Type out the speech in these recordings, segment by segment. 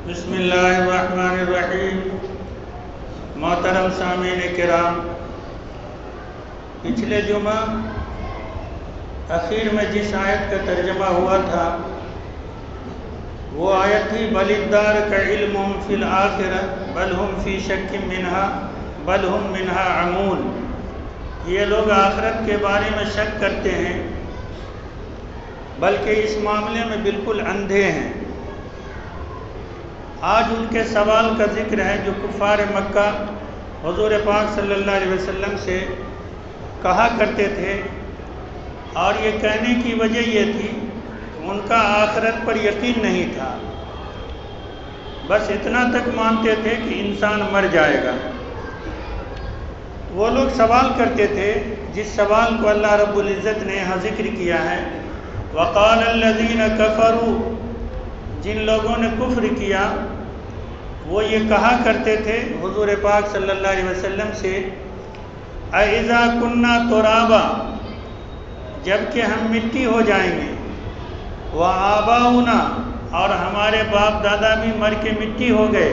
بسم اللہ الرحمن الرحیم۔ محترم سامعین کرام، پچھلے جمعہ اخیر میں جس آیت کا ترجمہ ہوا تھا وہ آیت تھی بل ادارک علمہم فی الآخرہ بل ہم فی شک منہا بل ہم منہا عمون۔ یہ لوگ آخرت کے بارے میں شک کرتے ہیں بلکہ اس معاملے میں بالکل اندھے ہیں۔ آج ان کے سوال کا ذکر ہے جو کفار مکہ حضور پاک صلی اللہ علیہ وسلم سے کہا کرتے تھے، اور یہ کہنے کی وجہ یہ تھی ان کا آخرت پر یقین نہیں تھا، بس اتنا تک مانتے تھے کہ انسان مر جائے گا۔ وہ لوگ سوال کرتے تھے جس سوال کو اللہ رب العزت نے یہاں ذکر کیا ہے، وقال الذین کفروا، جن لوگوں نے کفر کیا وہ یہ کہا کرتے تھے حضور پاک صلی اللہ علیہ وسلم سے، اَإِذَا كُنَّا تُرَابًا، جب کہ ہم مٹی ہو جائیں گے، وَآبَاؤُنَا، اور ہمارے باپ دادا بھی مر کے مٹی ہو گئے،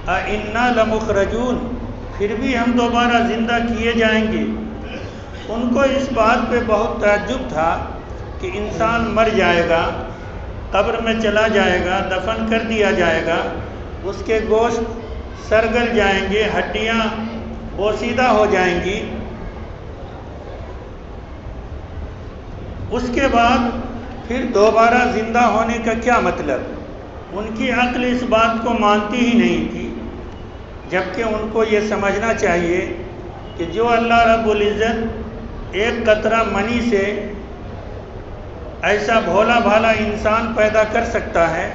أَإِنَّا لَمُخْرَجُونَ، پھر بھی ہم دوبارہ زندہ کیے جائیں گے۔ ان کو اس بات پہ بہت تعجب تھا کہ انسان مر جائے گا، قبر میں چلا جائے گا، دفن کر دیا جائے گا، اس کے گوشت سرگل جائیں گے، ہڈیاں بوسیدہ ہو جائیں گی، اس کے بعد پھر دوبارہ زندہ ہونے کا کیا مطلب؟ ان کی عقل اس بات کو مانتی ہی نہیں تھی، جبکہ ان کو یہ سمجھنا چاہیے کہ جو اللہ رب العزت ایک قطرہ منی سے ایسا بھولا بھالا انسان پیدا کر سکتا ہے،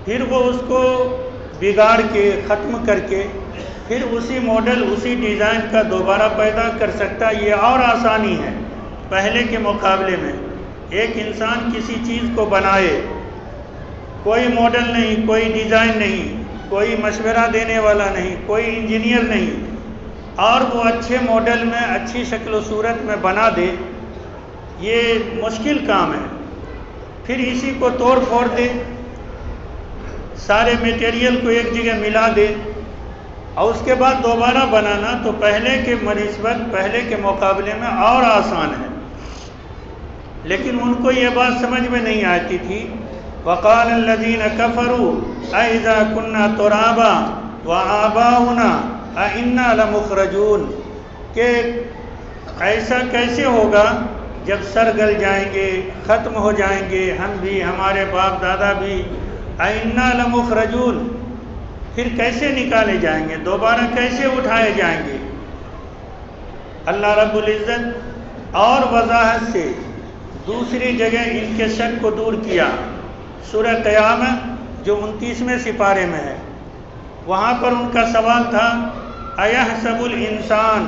پھر وہ اس کو بگاڑ کے ختم کر کے پھر اسی ماڈل اسی ڈیزائن کا دوبارہ پیدا کر سکتا ہے، یہ اور آسانی ہے پہلے کے مقابلے میں۔ ایک انسان کسی چیز کو بنائے، کوئی ماڈل نہیں، کوئی ڈیزائن نہیں، کوئی مشورہ دینے والا نہیں، کوئی انجینئر نہیں، اور وہ اچھے ماڈل میں اچھی شکل و صورت میں بنا دے، یہ مشکل کام ہے۔ پھر اسی کو توڑ پھوڑ دے، سارے میٹیریل کو ایک جگہ ملا دے، اور اس کے بعد دوبارہ بنانا تو پہلے کے نسبت پہلے کے مقابلے میں اور آسان ہے۔ لیکن ان کو یہ بات سمجھ میں نہیں آتی تھی۔ وقال الذین کفروا اذا كنا ترابا وآباؤنا أئنا لمخرجون، کہ ایسا کیسے ہوگا جب سر گل جائیں گے، ختم ہو جائیں گے، ہم بھی، ہمارے باپ دادا بھی، أئنا لمخرجون، پھر کیسے نکالے جائیں گے، دوبارہ کیسے اٹھائے جائیں گے؟ اللہ رب العزت اور وضاحت سے دوسری جگہ ان کے شک کو دور کیا۔ سورہ قیامہ جو 29ویں سپارے میں ہے، وہاں پر ان کا سوال تھا أَيَحْسَبُ الْإِنسَانُ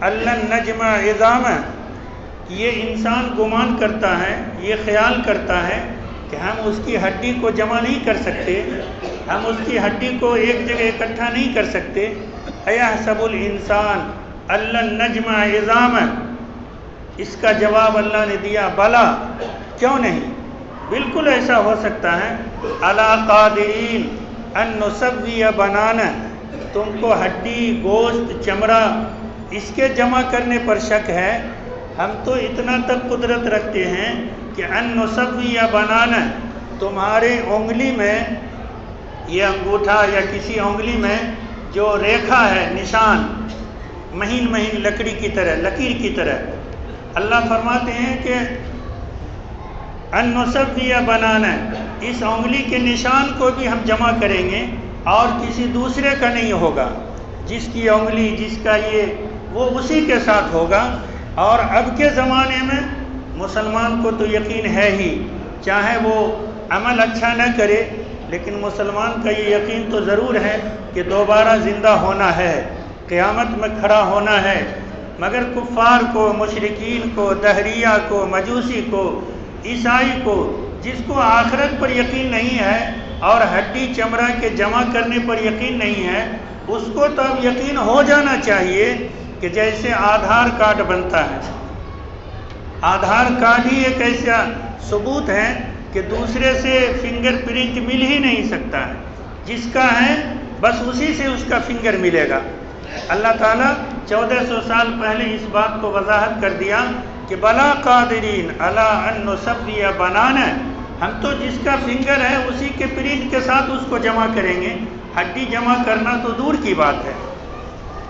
أَن لَّن نَّجْمَعَ عِظَامَهُ، یہ انسان گمان کرتا ہے، یہ خیال کرتا ہے کہ ہم اس کی ہڈی کو جمع نہیں کر سکتے، ہم اس کی ہڈی کو ایک جگہ اکٹھا نہیں کر سکتے۔ أَيَحْسَبُ الْإِنسَانُ أَن لَّن نَّجْمَعَ عِظَامَهُ، اس کا جواب اللہ نے دیا بلا، کیوں نہیں، بالکل ایسا ہو سکتا ہے۔ عَلَىٰ قَادِرِينَ أَن نُّسَوِّيَ بَنَانَهُ، تم کو ہڈی، گوشت، چمڑا اس کے جمع کرنے پر شک ہے، ہم تو اتنا تک قدرت رکھتے ہیں کہ ان نسوی بنانا، تمہارے انگلی میں یہ انگوٹھا یا کسی انگلی میں جو ریکھا ہے، نشان، مہین مہین لکڑی کی طرح، لکیر کی طرح، اللہ فرماتے ہیں کہ ان نسوی بنانا، اس انگلی کے نشان کو بھی ہم جمع کریں گے اور کسی دوسرے کا نہیں ہوگا، جس کی انگلی، جس کا یہ، وہ اسی کے ساتھ ہوگا۔ اور اب کے زمانے میں مسلمان کو تو یقین ہے ہی، چاہے وہ عمل اچھا نہ کرے، لیکن مسلمان کا یہ یقین تو ضرور ہے کہ دوبارہ زندہ ہونا ہے، قیامت میں کھڑا ہونا ہے۔ مگر کفار کو، مشرکین کو، دہریہ کو، مجوسی کو، عیسائی کو، جس کو آخرت پر یقین نہیں ہے اور ہڈی چمڑا کے جمع کرنے پر یقین نہیں ہے، اس کو تو اب یقین ہو جانا چاہیے کہ جیسے آدھار کارڈ بنتا ہے، آدھار کارڈ ہی ایک ایسا ثبوت ہے کہ دوسرے سے فنگر پرنٹ مل ہی نہیں سکتا ہے، جس کا ہے بس اسی سے اس کا فنگر ملے گا۔ اللہ تعالیٰ 1400 سال پہلے اس بات کو وضاحت کر دیا کہ بلا قادرین علی ان نسوی بنانا، ہم تو جس کا فنگر ہے اسی کے پرنٹ کے ساتھ اس کو جمع کریں گے، ہڈی جمع کرنا تو دور کی بات ہے۔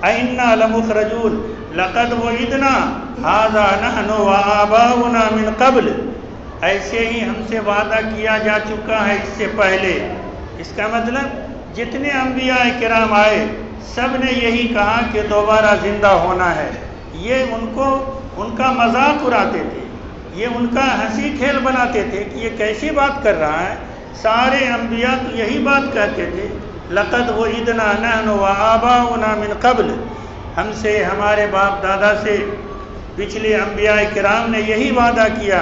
اَإِنَّا لَمُخْرَجُونَ لَقَدْ وَعِدْنَا هَذَا نَحْنُ وَآبَاؤُنَا مِنْ قَبْلُ، ایسے ہی ہم سے وعدہ کیا جا چکا ہے اس سے پہلے۔ اس کا مطلب جتنے انبیاء کرام آئے سب نے یہی کہا کہ دوبارہ زندہ ہونا ہے۔ یہ ان کا مذاق اڑاتے تھے، یہ ان کا ہنسی کھیل بناتے تھے کہ یہ کیسی بات کر رہا ہے۔ سارے انبیاء تو یہی بات کہتے تھے، لقد وعدنا نحن وآباؤنا من قبل، ہم سے ہمارے باپ دادا سے پچھلے انبیاء کرام نے یہی وعدہ کیا،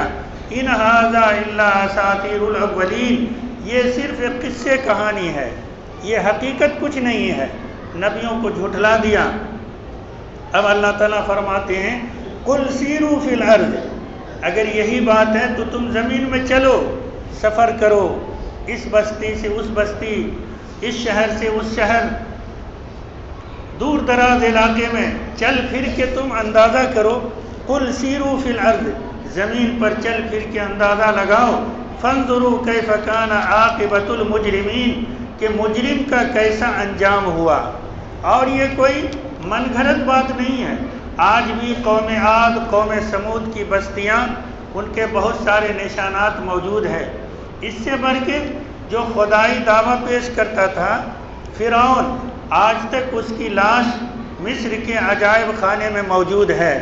ان ھذا الا اساطیر الاولین، یہ صرف ایک قصے کہانی ہے، یہ حقیقت کچھ نہیں ہے، نبیوں کو جھٹلا دیا۔ اب اللہ تعالیٰ فرماتے ہیں قل سیروا فی الارض، اگر یہی بات ہے تو تم زمین میں چلو، سفر کرو، اس بستی سے اس بستی، اس شہر سے اس شہر، دور دراز علاقے میں چل پھر کے تم اندازہ کرو۔ قل سیروا فی الارض، زمین پر چل پھر کے اندازہ لگاؤ، فانظروا کیف کان عاقبۃ المجرمین، کہ مجرم کا کیسا انجام ہوا۔ اور یہ کوئی من گھڑت بات نہیں ہے، آج بھی قوم عاد، قوم سمود کی بستیاں، ان کے بہت سارے نشانات موجود ہیں۔ اس سے بڑھ کے جو خدائی دعویٰ پیش کرتا تھا فرعون، آج تک اس کی لاش مصر کے عجائب خانے میں موجود ہے۔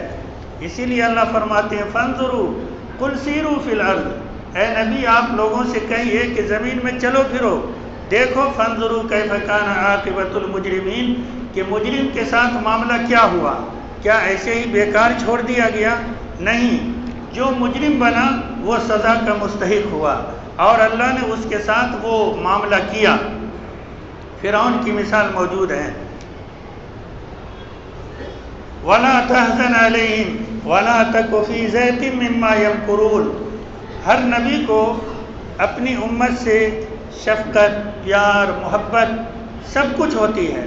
اسی لیے اللہ فرماتے ہیں فانظروا قل سیروا فی الارض، اے نبی آپ لوگوں سے کہیے کہ زمین میں چلو پھرو، دیکھو فانظروا کیف کان عاقبۃ المجرمین، کہ مجرم کے ساتھ معاملہ کیا ہوا، کیا ایسے ہی بیکار چھوڑ دیا گیا؟ نہیں، جو مجرم بنا وہ سزا کا مستحق ہوا، اور اللہ نے اس کے ساتھ وہ معاملہ کیا۔ فرعون کی مثال موجود ہے۔ وَلَا تَحْزَنْ عَلَيْهِمْ وَلَا تَكُ فِي ضَيْقٍ مِّمَّا يَمْكُرُونَ، ہر نبی کو اپنی امت سے شفقت، پیار، محبت سب کچھ ہوتی ہے،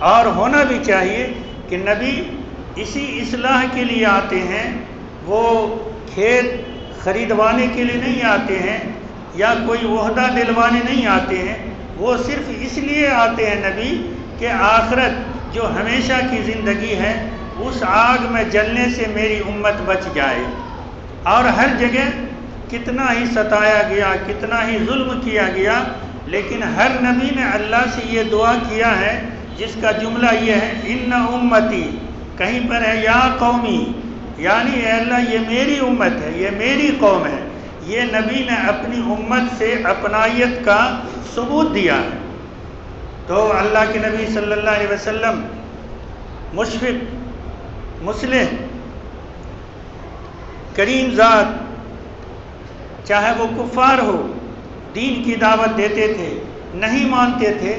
اور ہونا بھی چاہیے کہ نبی اسی اصلاح کے لیے آتے ہیں، وہ کھیت خریدوانے کے لیے نہیں آتے ہیں یا کوئی عہدہ دلوانے نہیں آتے ہیں، وہ صرف اس لیے آتے ہیں نبی کہ آخرت جو ہمیشہ کی زندگی ہے اس آگ میں جلنے سے میری امت بچ جائے۔ اور ہر جگہ کتنا ہی ستایا گیا، کتنا ہی ظلم کیا گیا، لیکن ہر نبی نے اللہ سے یہ دعا کیا ہے جس کا جملہ یہ ہے ان امتی، کہیں پر ہے یا قومی، یعنی اے اللہ یہ میری امت ہے، یہ میری قوم ہے۔ یہ نبی نے اپنی امت سے اپنائیت کا ثبوت دیا ہے۔ تو اللہ کے نبی صلی اللہ علیہ وسلم مشفق، مصلح، کریم ذات، چاہے وہ کفار ہو، دین کی دعوت دیتے تھے، نہیں مانتے تھے،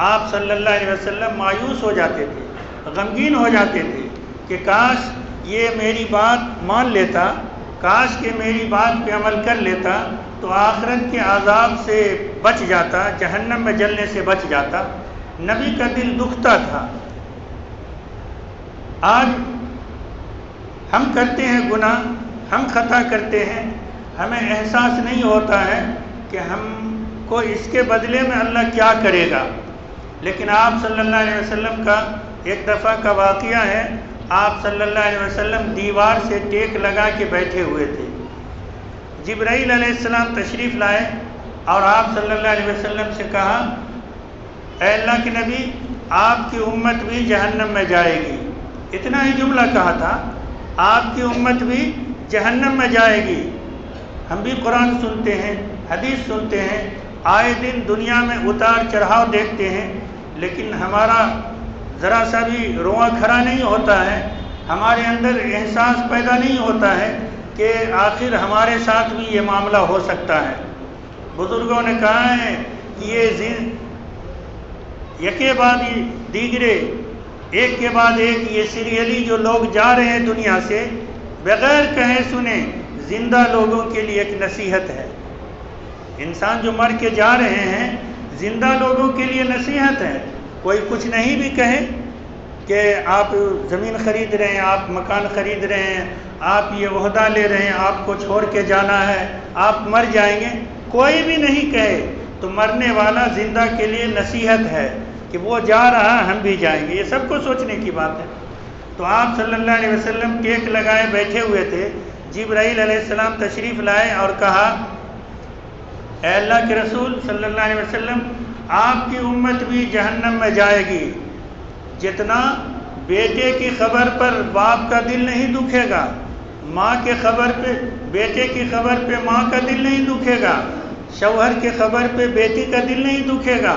آپ صلی اللہ علیہ وسلم مایوس ہو جاتے تھے، غمگین ہو جاتے تھے کہ کاش یہ میری بات مان لیتا، کاش کہ میری بات پہ عمل کر لیتا تو آخرت کے عذاب سے بچ جاتا، جہنم میں جلنے سے بچ جاتا۔ نبی کا دل دکھتا تھا۔ آج ہم کرتے ہیں گناہ، ہم خطا کرتے ہیں، ہمیں احساس نہیں ہوتا ہے کہ ہم کو اس کے بدلے میں اللہ کیا کرے گا، لیکن آپ صلی اللہ علیہ وسلم کا ایک دفعہ کا واقعہ ہے، آپ صلی اللہ علیہ وسلم دیوار سے ٹیک لگا کے بیٹھے ہوئے تھے، جبرائیل علیہ السلام تشریف لائے اور آپ صلی اللہ علیہ وسلم سے کہا اے اللہ کے نبی آپ کی امت بھی جہنم میں جائے گی، اتنا ہی جملہ کہا تھا، آپ کی امت بھی جہنم میں جائے گی۔ ہم بھی قرآن سنتے ہیں، حدیث سنتے ہیں، آئے دن دنیا میں اتار چڑھاؤ دیکھتے ہیں، لیکن ہمارا ذرا سا بھی رواں کھڑا نہیں ہوتا ہے، ہمارے اندر احساس پیدا نہیں ہوتا ہے کہ آخر ہمارے ساتھ بھی یہ معاملہ ہو سکتا ہے۔ بزرگوں نے کہا ہے کہ یہ یکے بعد دیگرے، ایک کے بعد ایک یہ سیریلی جو لوگ جا رہے ہیں دنیا سے، بغیر کہے سنے زندہ لوگوں کے لیے ایک نصیحت ہے۔ انسان جو مر کے جا رہے ہیں زندہ لوگوں کے لیے نصیحت ہے. کوئی کچھ نہیں بھی کہے کہ آپ زمین خرید رہے ہیں، آپ مکان خرید رہے ہیں، آپ یہ عہدہ لے رہے ہیں، آپ کو چھوڑ کے جانا ہے، آپ مر جائیں گے، کوئی بھی نہیں کہے تو مرنے والا زندہ کے لیے نصیحت ہے کہ وہ جا رہا ہم بھی جائیں گے. یہ سب کو سوچنے کی بات ہے. تو آپ صلی اللہ علیہ وسلم ٹیک لگائے بیٹھے ہوئے تھے. جبرائیل علیہ السلام تشریف لائے اور کہا اے اللہ کے رسول صلی اللہ علیہ وسلم آپ کی امت بھی جہنم میں جائے گی. جتنا بیٹے کی خبر پر باپ کا دل نہیں دکھے گا، ماں کے خبر پہ بیٹے کی خبر پہ ماں کا دل نہیں دکھے گا، شوہر کے خبر پہ بیٹی کا دل نہیں دکھے گا،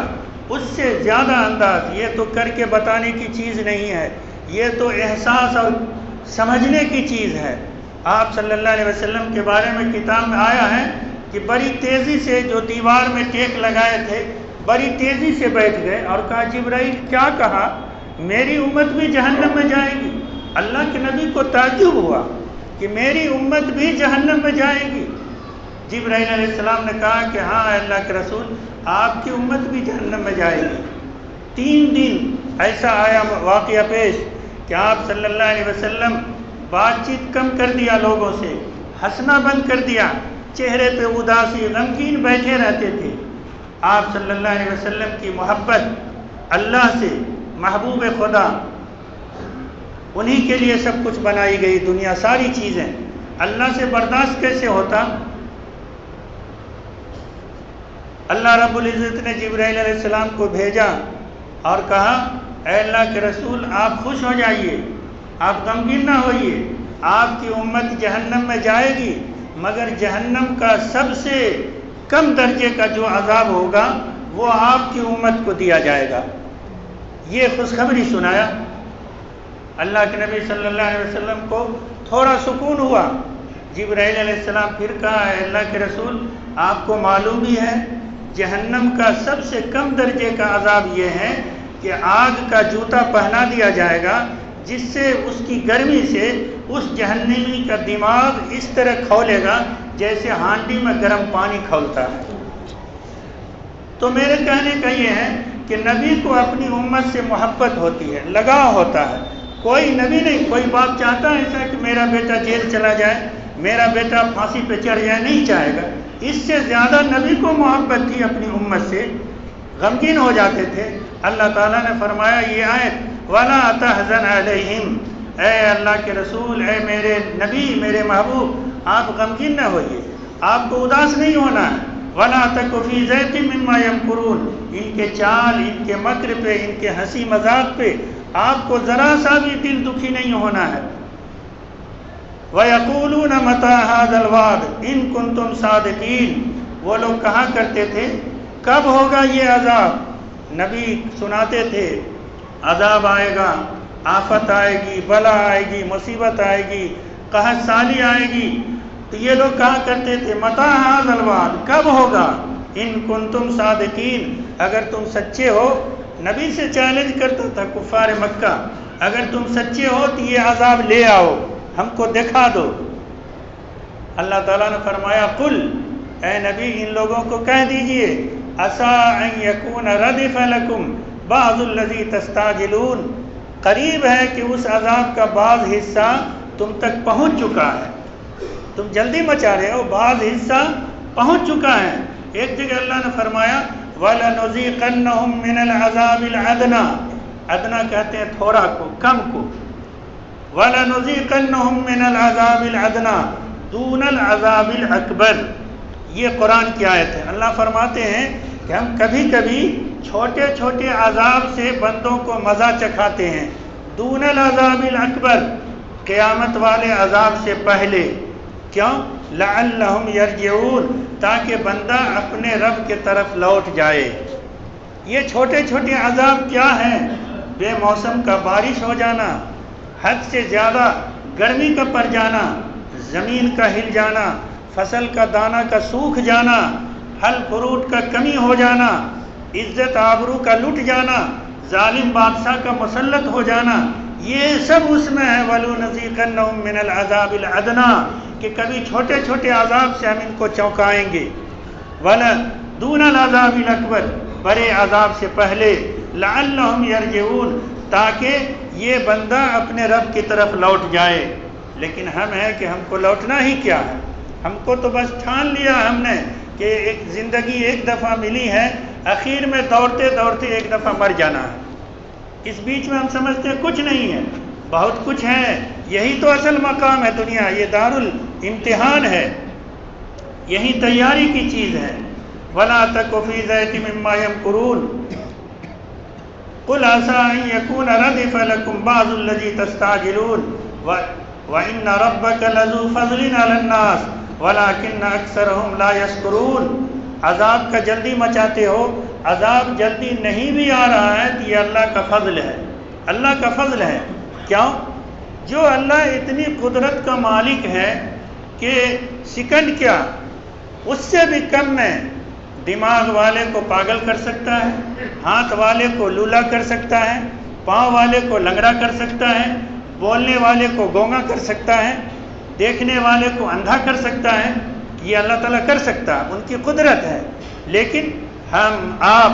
اس سے زیادہ انداز یہ تو کر کے بتانے کی چیز نہیں ہے، یہ تو احساس اور سمجھنے کی چیز ہے. آپ صلی اللہ علیہ وسلم کے بارے میں کتاب میں آیا ہے کہ بڑی تیزی سے جو دیوار میں ٹیک لگائے تھے بڑی تیزی سے بیٹھ گئے اور کہا جبرائیل کیا کہا؟ میری امت بھی جہنم میں جائے گی. اللہ کے نبی کو تعجب ہوا کہ میری امت بھی جہنم میں جائے گی. جبرائیل علیہ السلام نے کہا کہ ہاں اللہ کے رسول آپ کی امت بھی جہنم میں جائے گی. 3 دن ایسا آیا واقعہ پیش کہ آپ صلی اللہ علیہ وسلم بات چیت کم کر دیا، لوگوں سے ہنسنا بند کر دیا، چہرے پہ اداسی غمگین بیٹھے رہتے تھے. آپ صلی اللہ علیہ وسلم کی محبت اللہ سے، محبوب خدا، انہی کے لیے سب کچھ بنائی گئی دنیا، ساری چیزیں. اللہ سے برداشت کیسے ہوتا؟ اللہ رب العزت نے جبرائیل علیہ السلام کو بھیجا اور کہا اے اللہ کے رسول آپ خوش ہو جائیے، آپ غمگین نہ ہوئیے، آپ کی امت جہنم میں جائے گی مگر جہنم کا سب سے کم درجے کا جو عذاب ہوگا وہ آپ کی امت کو دیا جائے گا. یہ خوشخبری سنایا. اللہ کے نبی صلی اللہ علیہ وسلم کو تھوڑا سکون ہوا. جبرائیل علیہ السلام پھر کہا اے اللہ کے رسول آپ کو معلوم ہی ہے جہنم کا سب سے کم درجے کا عذاب یہ ہے کہ آگ کا جوتا پہنا دیا جائے گا جس سے اس کی گرمی سے اس جہنمی کا دماغ اس طرح کھولے گا جیسے ہانڈی میں گرم پانی کھولتا ہے. تو میرے کہنے کا یہ ہے کہ نبی کو اپنی امت سے محبت ہوتی ہے، لگاؤ ہوتا ہے. کوئی نبی نہیں، کوئی باپ چاہتا ہے ایسا کہ میرا بیٹا جیل چلا جائے، میرا بیٹا پھانسی پہ چڑھ جائے؟ نہیں چاہے گا. اس سے زیادہ نبی کو محبت تھی اپنی امت سے، غمگین ہو جاتے تھے. اللہ تعالیٰ نے فرمایا یہ آیت وَلَا تَحْزَنْ عَلَيْهِمْ، اے اللہ کے رسول، اے میرے نبی، میرے محبوب، آپ غمگین نہ ہوئیے، آپ کو اداس نہیں ہونا ہے. وَلَا تَكُ فِي ضَيْقٍ مِّمَّا يَمْكُرُونَ، ان کے چال، ان کے مکر پہ، ان کے ہنسی مذاق پہ آپ کو ذرا سا بھی دل دکھی نہیں ہونا ہے. وَيَقُولُونَ مَتَىٰ هَٰذَا الْوَعْدُ إِن كُنتُمْ صَادِقِينَ، وہ لوگ کہا کرتے تھے کب ہوگا یہ عذاب؟ نبی سناتے تھے عذاب آئے گا، آفت آئے گی، بلا آئے گی، مصیبت آئے گی، قحط سالی آئے گی. تو یہ لوگ کہا کرتے تھے مَتَىٰ هَٰذَا الْوَعْدُ، کب ہوگا؟ إِن كُنتُمْ صَادِقِينَ، اگر تم سچے ہو. نبی سے چیلنج کرتا تھا کفار مکہ، اگر تم سچے ہو تو یہ عذاب لے آؤ، ہم کو دکھا دو. اللہ تعالیٰ نے فرمایا قل، اے نبی ان لوگوں کو کہہ دیجئے عَسَىٰ أَن يَكُونَ رَدِفَ لَكُمْ بَعْضُ الَّذِي تَسْتَعْجِلُونَ، قریب ہے کہ اس عذاب کا بعض حصہ تم تک پہنچ چکا ہے، تم جلدی مچا رہے ہو، بعض حصہ پہنچ چکا ہے. ایک جگہ اللہ نے فرمایا وَلَنُذِيقَنَّهُم مِّنَ الْعَذَابِ الْأَدْنَىٰ، ادنا کہتے ہیں تھوڑا کو، کم کو. وَلَنُذِيقَنَّهُم مِّنَ الْعَذَابِ الْأَدْنَىٰ دُونَ الْعَذَابِ الْأَكْبَرِ، یہ قرآن کی آیت ہے. اللہ فرماتے ہیں کہ ہم کبھی کبھی چھوٹے چھوٹے عذاب سے بندوں کو مزہ چکھاتے ہیں، دون العذاب الاکبر، قیامت والے عذاب سے پہلے. کیوں؟ لعلہم یرجعون، تاکہ بندہ اپنے رب کے طرف لوٹ جائے. یہ چھوٹے چھوٹے عذاب کیا ہیں؟ بے موسم کا بارش ہو جانا، حد سے زیادہ گرمی کا پڑ جانا، زمین کا ہل جانا، فصل کا دانہ کا سوکھ جانا، پھل فروٹ کا کمی ہو جانا، عزت آبرو کا لٹ جانا، ظالم بادشاہ کا مسلط ہو جانا، یہ سب اس میں ہے. وَلُنَذِيقَنَّهُم مِّنَ الْعَذَابِ الْأَدْنَىٰ، کہ کبھی چھوٹے چھوٹے عذاب سے ہم ان کو چونکائیں گے. ولا دون العذاب الاکبر، بڑے عذاب سے پہلے، لعلہم یرجعون، تاکہ یہ بندہ اپنے رب کی طرف لوٹ جائے۔ لیکن ہم ہے کہ ہم کو لوٹنا ہی کیا ہے، ہم کو تو بس ٹھان لیا ہم نے کہ ایک زندگی ایک دفعہ ملی ہے، اخیر میں دوڑتے دوڑتے ایک دفعہ مر جانا ہے۔ اس بیچ میں ہم سمجھتے ہیں کچھ نہیں ہے، بہت کچھ ہے، یہی تو اصل مقام ہے دنیا، یہ دار الامتحان ہے، یہی تیاری کی چیز ہے۔ وَلَا تَكُ فِي ضَيْقٍ مِّمَّا يَمْكُرُونَ قُلْ عَسَىٰ أَن يَكُونَ رَدِفَ لَكُم بَعْضُ الَّذِي تَسْتَعْجِلُونَ وَإِنَّ رَبَّكَ لَذُو فَضْلٍ عَلَى النَّاسِ وَلَٰكِنَّ أَكْثَرَهُمْ لَا يَشْكُرُونَ۔ عذاب کا جلدی مچاتے ہو، عذاب جلدی نہیں بھی آ رہا ہے تو یہ اللہ کا فضل ہے، اللہ کا فضل ہے۔ کیوں؟ جو اللہ اتنی قدرت کا مالک ہے کہ سیکنڈ کیا اس سے بھی کم میں دماغ والے کو پاگل کر سکتا ہے، ہاتھ والے کو لولا کر سکتا ہے، پاؤں والے کو لنگڑا کر سکتا ہے، بولنے والے کو گونگا کر سکتا ہے، دیکھنے والے کو اندھا کر سکتا ہے، یہ اللہ تعالیٰ کر سکتا ہے، ان کی قدرت ہے۔ لیکن ہم آپ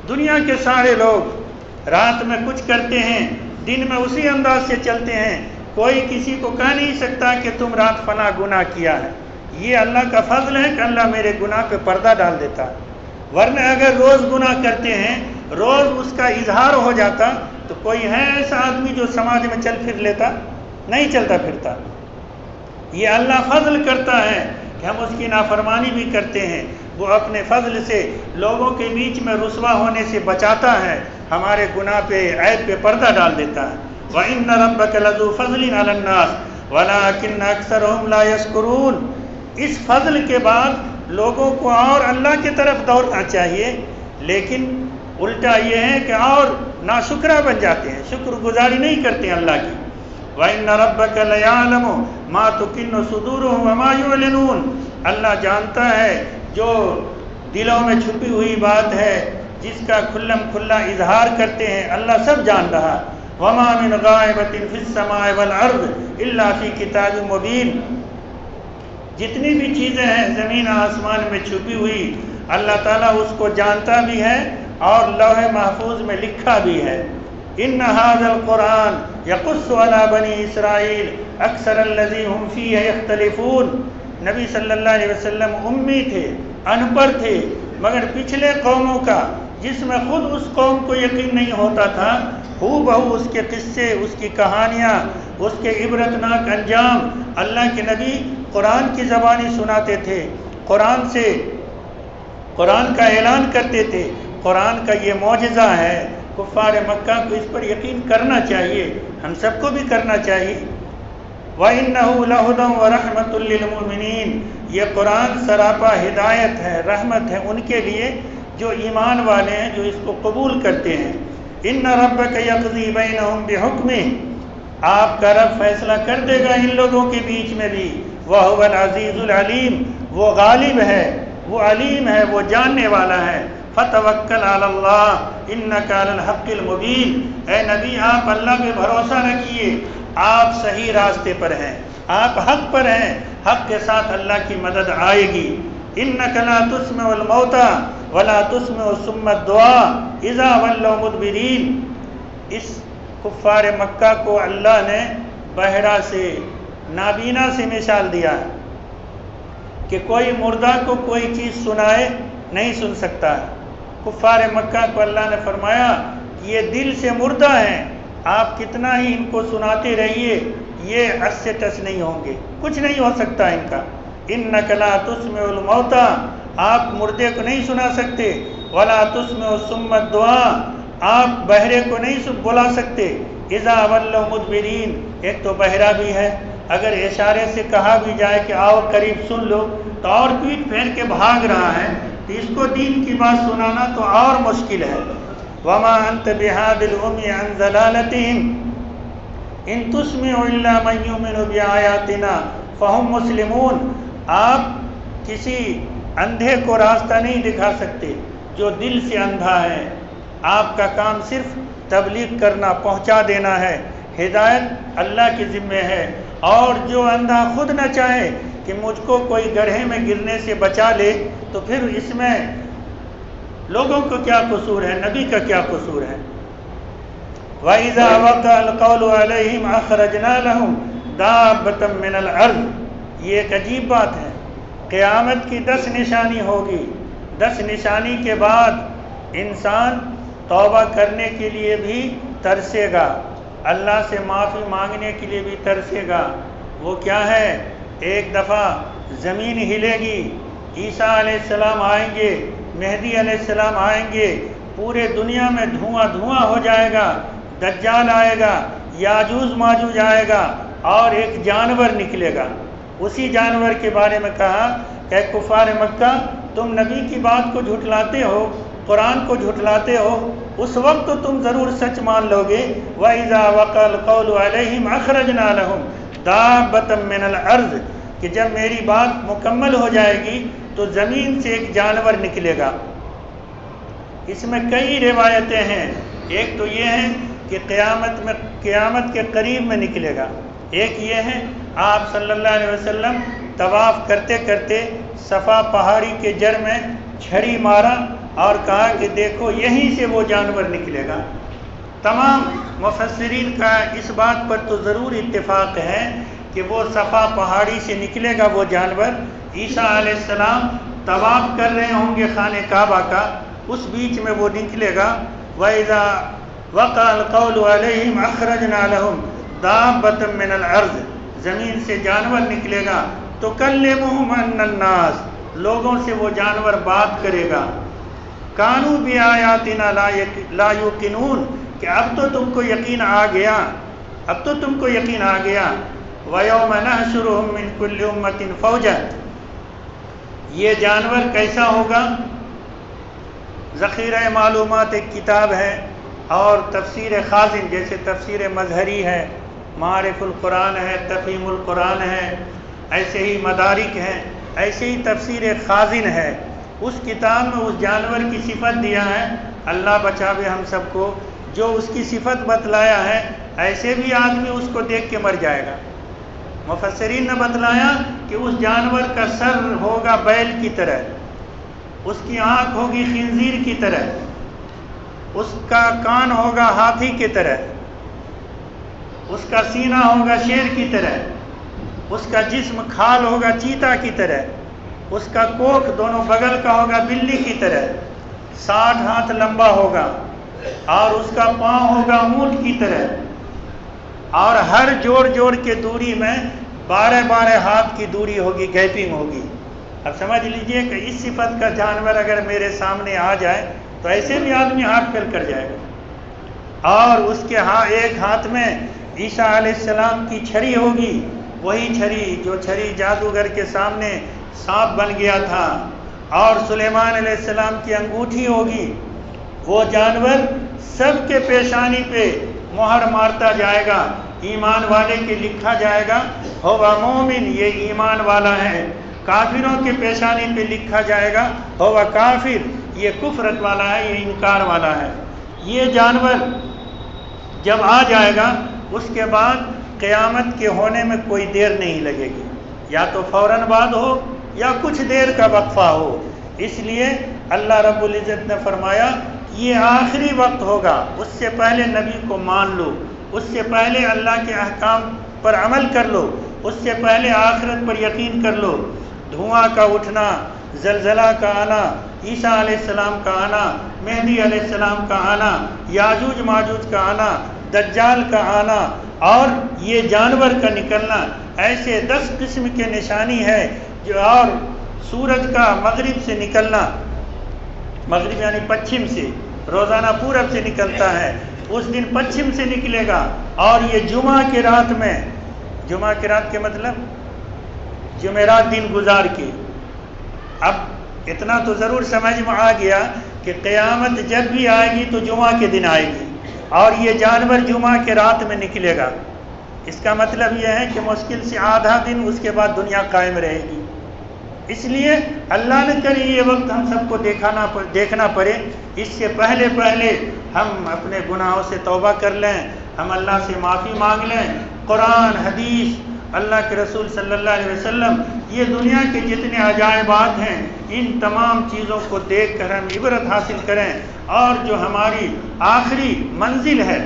دنیا کے سارے لوگ رات میں کچھ کرتے ہیں، دن میں اسی انداز سے چلتے ہیں، کوئی کسی کو کہہ نہیں سکتا کہ تم رات فلاں گناہ کیا ہے۔ یہ اللہ کا فضل ہے کہ اللہ میرے گناہ پہ پردہ ڈال دیتا ہے، ورنہ اگر روز گناہ کرتے ہیں، روز اس کا اظہار ہو جاتا تو کوئی ہے ایسا آدمی جو سماج میں چل پھر لیتا؟ نہیں چلتا پھرتا۔ یہ اللہ فضل کرتا ہے کہ ہم اس کی نافرمانی بھی کرتے ہیں، وہ اپنے فضل سے لوگوں کے بیچ میں رسوا ہونے سے بچاتا ہے، ہمارے گناہ پہ عیب پہ پردہ ڈال دیتا ہے۔ وَإِنَّ رَبَّكَ لَذُو فَضْلٍ عَلَى النَّاسِ وَلَٰكِنَّ أَكْثَرَهُمْ لَا يَشْكُرُونَ۔ اس فضل کے بعد لوگوں کو اور اللہ کی طرف دوڑنا چاہیے، لیکن الٹا یہ ہے کہ اور ناشکرہ بن جاتے ہیں، شکر گزاری نہیں کرتے ہیں اللہ کی۔ وَإِنَّ رَبَّكَ لَيَعْلَمُ مَا تُكِنُّ صُدُورُهُمْ وَمَا يُعْلِنُونَ۔ اللہ جانتا ہے جو دلوں میں چھپی ہوئی بات ہے، جس کا کھلم کھلا اظہار کرتے ہیں، اللہ سب جان رہا۔ وَمَا مِنْ غَائِبَةٍ فِي السَّمَاءِ وَالْأَرْضِ إِلَّا فِي كِتَابٍ مُبِينٍ۔ جتنی بھی چیزیں ہیں زمین آسمان میں چھپی ہوئی، اللہ تعالیٰ اس کو جانتا بھی ہے اور لوح محفوظ میں لکھا بھی ہے۔ إِنَّ هَذَا الْقُرْآنَ يَقُصُّ عَلَىٰ بَنِي إِسْرَائِيلَ أَكْثَرَ الَّذِي هُمْ فِيهِ يَخْتَلِفُونَ۔ نبی صلی اللہ علیہ وسلم امی تھے، ان پڑھ تھے، مگر پچھلے قوموں کا جس میں خود اس قوم کو یقین نہیں ہوتا تھا، ہو بہو اس کے قصے، اس کی کہانیاں، اس کے عبرتناک انجام اللہ کے نبی قرآن کی زبانی سناتے تھے، قرآن کا اعلان کرتے تھے، قرآن کا یہ معجزہ ہے۔ کفار مکہ کو اس پر یقین کرنا چاہیے، ہم سب کو بھی کرنا چاہیے۔ وَإِنَّهُ لَهُدًى وَرَحْمَةٌ لِّلْمُؤْمِنِينَ۔ یہ قرآن سراپا ہدایت ہے، رحمت ہے ان کے لیے جو ایمان والے ہیں، جو اس کو قبول کرتے ہیں۔ إِنَّ رَبَّكَ يَقْضِي بَيْنَهُمْ بِحُكْمِهِ۔ آپ کا رب فیصلہ کر دے گا ان لوگوں کے بیچ میں بھی۔ وَهُوَ الْعَزِيزُ الْعَلِيمُ۔ وہ غالب ہے، وہ علیم ہے، وہ جاننے والا ہے۔ فَتَوَكَّلْ عَلَى اللَّهِ إِنَّكَ عَلَى الْحَقِّ الْمُبِينِ۔ اے نبی آپ اللہ پہ بھروسہ رکھیے، آپ صحیح راستے پر ہیں، آپ حق پر ہیں، حق کے ساتھ اللہ کی مدد آئے گی۔ إِنَّكَ لَا تُسْمِعُ الْمَوْتَىٰ وَلَا تُسْمِعُ الصُّمَّ الدُّعَاءَ إِذَا وَلَّوْا مُدْبِرِينَ۔ اس کفار مکہ کو اللہ نے بہرا سے، نابینا سے مثال دیا ہے کہ کوئی مردہ کو کوئی چیز سنائے نہیں سن سکتا ہے۔ کفار مکہ کو اللہ نے فرمایا کہ یہ دل سے مردہ ہیں، آپ کتنا ہی ان کو سناتے رہیے، یہ عس سے ٹس نہیں ہوں گے، کچھ نہیں ہو سکتا ان کا۔ إِنَّكَ لَا تُسْمِعُ الْمَوْتَىٰ، آپ مردے کو نہیں سنا سکتے، وَلَا تُسْمِعُ الصُّمَّ الدُّعَاءَ، آپ بہرے کو نہیں بلا سکتے، إِذَا وَلَّوْا مُدْبِرِينَ۔ ایک تو بہرا بھی ہے، اگر اشارے سے کہا بھی جائے کہ آؤ قریب سن لو تو اور پیٹ پھیر کے بھاگ رہا ہے، تو اس کو دین کی بات سنانا تو اور مشکل ہے۔ وَمَا أَنْتَ بِهَادِ الْعُمْيِ عَنْ ضَلَالَتِهِمْ إِن تُسْمِعُ إِلَّا مَن يُؤْمِنُ بِآيَاتِنَا فَهُمْ مُسْلِمُونَ۔ آپ کسی اندھے کو راستہ نہیں دکھا سکتے جو دل سے اندھا ہے، آپ کا کام صرف تبلیغ کرنا، پہنچا دینا ہے، ہدایت اللہ کے ذمے ہے، اور جو اندھا خود نہ چاہے کہ مجھ کو کوئی گڑھے میں گرنے سے بچا لے تو پھر اس میں لوگوں کو کیا قصور ہے، نبی کا کیا قصور ہے؟ وَإِذَا وَقَعَ الْقَوْلُ عَلَيْهِمْ أَخْرَجْنَا لَهُمْ دَابَّةً مِّنَ الْأَرْضِ، یہ ایک عجیب بات ہے۔ قیامت کی 10 نشانی ہوگی، 10 نشانی کے بعد انسان توبہ کرنے کے لیے بھی ترسے گا، اللہ سے معافی مانگنے کے لیے بھی ترسے گا۔ وہ کیا ہے؟ ایک دفعہ زمین ہلے گی، عیسیٰ علیہ السلام آئیں گے، مہدی علیہ السلام آئیں گے، پورے دنیا میں دھواں دھواں ہو جائے گا، دجال آئے گا، یاجوج ماجوج آئے گا، اور ایک جانور نکلے گا۔ اسی جانور کے بارے میں کہا کہ کفار مکہ، تم نبی کی بات کو جھٹلاتے ہو، قرآن کو جھٹلاتے ہو، اس وقت تو تم ضرور سچ مان لو گے۔ وَإِذَا وَقَعَ الْقَوْلُ عَلَيْهِمْ أَخْرَجْنَا لَهُمْ دَابَّةً مِّنَ الْأَرْضِ، کہ جب میری بات مکمل ہو جائے گی تو زمین سے ایک جانور نکلے گا۔ اس میں کئی روایتیں ہیں، ایک تو یہ ہے کہ قیامت کے قریب میں نکلے گا، ایک یہ ہے آپ صلی اللہ علیہ وسلم طواف کرتے کرتے صفا پہاڑی کے جڑ میں چھڑی مارا اور کہا کہ دیکھو یہیں سے وہ جانور نکلے گا۔ تمام مفسرین کا اس بات پر تو ضرور اتفاق ہے کہ وہ صفا پہاڑی سے نکلے گا وہ جانور۔ عیسیٰ علیہ السلام طواف کر رہے ہوں گے خانہ کعبہ کا، اس بیچ میں وہ نکلے گا۔ وَإِذَا وَقَعَ الْقَوْلُ عَلَيْهِمْ أَخْرَجْنَا لَهُمْ دَابَّةً مِّنَ الْأَرْضِ، زمین سے جانور نکلے گا۔ تُكَلِّمُهُمْ أَنَّ النَّاسَ، لوگوں سے وہ جانور بات کرے گا۔ كَانُوا بِآيَاتِنَا لَا يُوقِنُونَ، کہ اب تو تم کو یقین آ گیا، اب تو تم کو یقین آ گیا۔ وَيَوْمَ نَحْشُرُهُمْ مِنْ كُلِّ أُمَّةٍ فَوْجًا، یہ جانور کیسا ہوگا؟ ذخیرہ معلومات ایک کتاب ہے، اور تفسیر خازن جیسے تفسیر مظہری ہے، معارف القرآن ہے، تفہیم القرآن ہے، ایسے ہی مدارک ہیں، ایسے ہی تفسیر خازن ہے۔ اس کتاب میں اس جانور کی صفت دیا ہے، اللہ بچاوے ہم سب کو، جو اس کی صفت بتلایا ہے ایسے بھی آدمی اس کو دیکھ کے مر جائے گا۔ مفسرین نے بتلایا کہ اس جانور کا سر ہوگا بیل کی طرح، اس کی آنکھ ہوگی خنزیر کی طرح، اس کا کان ہوگا ہاتھی کی طرح، اس کا سینہ ہوگا شیر کی طرح، اس کا جسم کھال ہوگا چیتا کی طرح، اس کا کوکھ دونوں بغل کا ہوگا بلی کی طرح، 60 ہاتھ لمبا ہوگا، اور اس کا پاؤں ہوگا اونٹ کی طرح، اور ہر جوڑ کے دوری میں 12 ہاتھ کی دوری ہوگی، گیپنگ ہوگی۔ اب سمجھ لیجئے کہ اس صفت کا جانور اگر میرے سامنے آ جائے تو ایسے بھی آدمی ہاتھ پھیل کر جائے گا۔ اور اس کے ایک ہاتھ میں عیسیٰ علیہ السلام کی چھڑی ہوگی، وہی چھڑی جو چھڑی جادوگر کے سامنے سانپ بن گیا تھا، اور سلیمان علیہ السلام کی انگوٹھی ہوگی۔ وہ جانور سب کے پیشانی پہ مہر مارتا جائے گا، ایمان والے کے لکھا جائے گا ہوا مومن، یہ ایمان والا ہے۔ کافروں کے پیشانی پہ لکھا جائے گا ہوا کافر، یہ کفرت والا ہے، یہ انکار والا ہے۔ یہ جانور جب آ جائے گا اس کے بعد قیامت کے ہونے میں کوئی دیر نہیں لگے گی، یا تو فوراً بعد ہو یا کچھ دیر کا وقفہ ہو۔ اس لیے اللہ رب العزت نے فرمایا یہ آخری وقت ہوگا، اس سے پہلے نبی کو مان لو، اس سے پہلے اللہ کے احکام پر عمل کر لو، اس سے پہلے آخرت پر یقین کر لو۔ دھواں کا اٹھنا، زلزلہ کا آنا، عیسیٰ علیہ السلام کا آنا، مہدی علیہ السلام کا آنا، یاجوج ماجوج کا آنا، دجال کا آنا، اور یہ جانور کا نکلنا، ایسے 10 قسم کے نشانی ہے جو، اور سورج کا مغرب سے نکلنا، مغرب یعنی پچھم سے، روزانہ پورب سے نکلتا ہے، اس دن پچھم سے نکلے گا، اور یہ جمعہ کی رات میں، جمعہ کی رات کے مطلب جمعرات دن گزار کے۔ اب اتنا تو ضرور سمجھ میں آ گیا کہ قیامت جب بھی آئے گی تو جمعہ کے دن آئے گی، اور یہ جانور جمعہ کے رات میں نکلے گا۔ اس کا مطلب یہ ہے کہ مشکل سے آدھا دن اس کے بعد دنیا قائم رہے گی۔ اس لیے اللہ نے کرے یہ وقت ہم سب کو دیکھنا پڑے، اس سے پہلے ہم اپنے گناہوں سے توبہ کر لیں، ہم اللہ سے معافی مانگ لیں، قرآن، حدیث، اللہ کے رسول صلی اللہ علیہ وسلم یہ دنیا کے جتنے عجائبات ہیں ان تمام چیزوں کو دیکھ کر ہم عبرت حاصل کریں، اور جو ہماری آخری منزل ہے،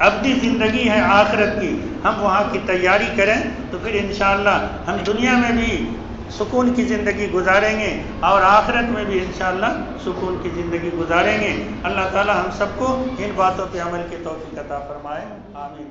ابدی زندگی ہے آخرت کی، ہم وہاں کی تیاری کریں، تو پھر انشاءاللہ ہم دنیا میں بھی سکون کی زندگی گزاریں گے اور آخرت میں بھی انشاءاللہ سکون کی زندگی گزاریں گے۔ اللہ تعالی ہم سب کو ان باتوں پہ عمل کی توفیق عطا فرمائے، آمین۔